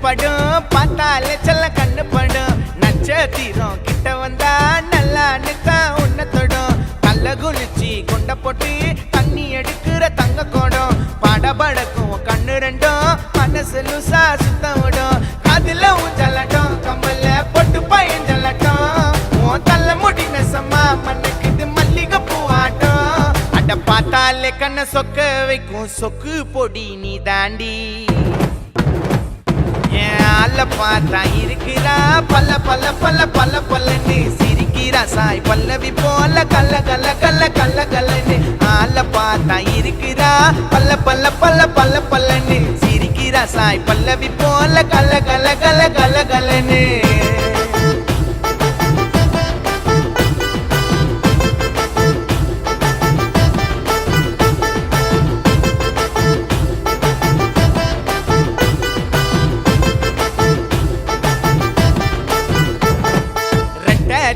படும் பார்த்தாலே செல்ல கண்ணு படும் நட்சத்திரம் கிட்ட வந்தா நல்லா நித்தான் உன்னை தொடும் கல்ல குளிச்சு கொண்ட போட்டு தண்ணி எடுக்கிற தங்க கோடம் படபடக்கும் கண்ணு ரெண்டும் மனசு லூசா சுத்தம் விடும் காதுல ஊஞ்சலாட்டம் கம்பல்ல பொட்டு பையன் ஜல்லாட்டம் உன் தள்ள முடி நெசமா மண்ணுக்குது மல்லிகை பூவாட்டம் அட பார்த்தாலே கண்ண சொக்க வைக்கும் சொக்கு பொடி நீ தாண்டி ஆள பார்த்தா இருக்கிறா பல்ல பல்ல பல்ல பல்ல பல்லன்னு சிரிக்கிறா சாய் பல்லவி போல கல்ல கல்ல கல்ல கல்ல கல்லன்னு ஆள பார்த்தா இருக்கிறா பல்ல பல்ல பல்ல பல்ல பல்லன்னு சிரிக்கிறா சாய் பல்லவி போல கல்ல கல்ல கல்ல கல்ல கல்லன்னு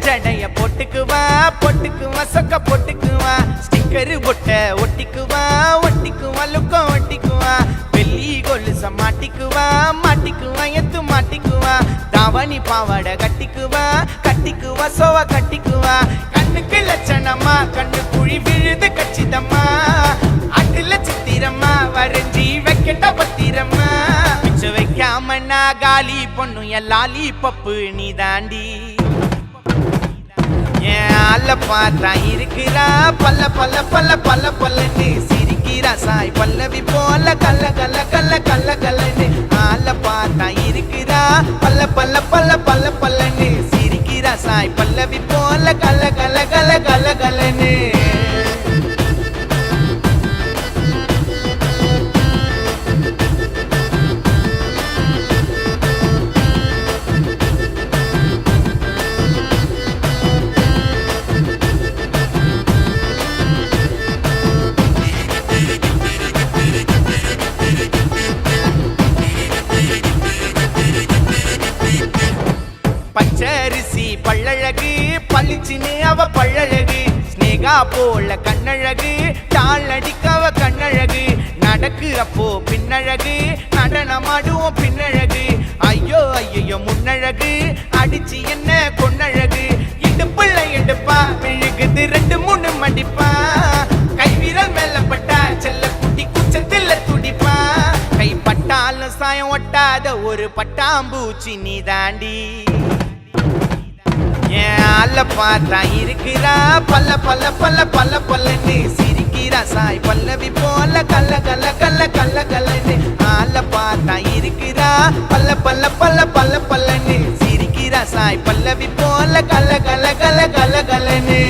ஜடைய போட்டுக்குவா பொட்டுக்குவா சொக்க போட்டுக்குவா ஸ்டிக்கரு பொட்ட ஒட்டிக்குவா ஒட்டிக்குவா லுக்கம் ஒட்டிக்குவா வெள்ளி கொலுச மாட்டிக்குவா மாட்டிக்குவா எத்து மாட்டிக்குவா தாவணி பாவாடை கட்டிக்குவா கட்டிக்குவா சோவ கட்டிக்குவா கண்ணுக்கு லட்சணமா கண்ணு குழி விழுது கச்சிதம்மா அதுல சித்திரம்மா வரைஞ்சி வைக்கட்ட பத்திரம்மா பிச்சை வைக்காம நான் காலி பொண்ணு எல்லாலி பப்பு நீ தாண்டி ஆள பார்த்தா இருக்கிறா பல்ல பல்ல பல்ல பல்ல பல்லன்னு சிரிக்கிறா சாய் பல்லவி போல கல்ல கல்ல கல்ல கல்ல கல்லன்னு ஆள பார்த்தா இருக்கிறா பல்ல பல்ல பல்ல பல்ல பல்லன்னு சிரிக்கிறா சாய் பல்லவி போல கல்ல கல்ல கல்ல கல்ல கல்லன்னு பச்சரிசி பள்ளழகு பளிச்சின்னு அவ பள்ளழகு ஸ்னேகா போல கண்ணழகு டால் அடிக்க அவ கண்ணழகு நடக்குறப்போ பின்னழகு நடனமாடுவோம் பின்னழகு ஐயோ ஐயோ முன்னழகு அடிச்சு என்ன பொன்னழகு இடுப்புள்ள எடுப்பா மெழுகுது 2-3 மடிப்பா கைவிரல் மேல பட்டா செல்ல குட்டி குச்சத்தில் துடிப்பா கை பட்டாலும் சாயம் ஒட்டாத ஒரு பட்டாம்பூச்சி நீ தாண்டி ஆள பார்த்தா இருக்கிறா பல்ல பல்ல பல்ல பல்ல பல்லன்னு சிரிக்கிறா சாய் பல்லவி போல கல்ல கல்ல கல்ல கல்ல கல்லன்னு ஆள பார்த்தா இருக்கிறா பல்ல பல்ல பல்ல பல்ல பல்லன்னு சிரிக்கிறா சாய் பல்லவி போல கல்ல கல்ல கல்ல கல்ல கல்லன்னு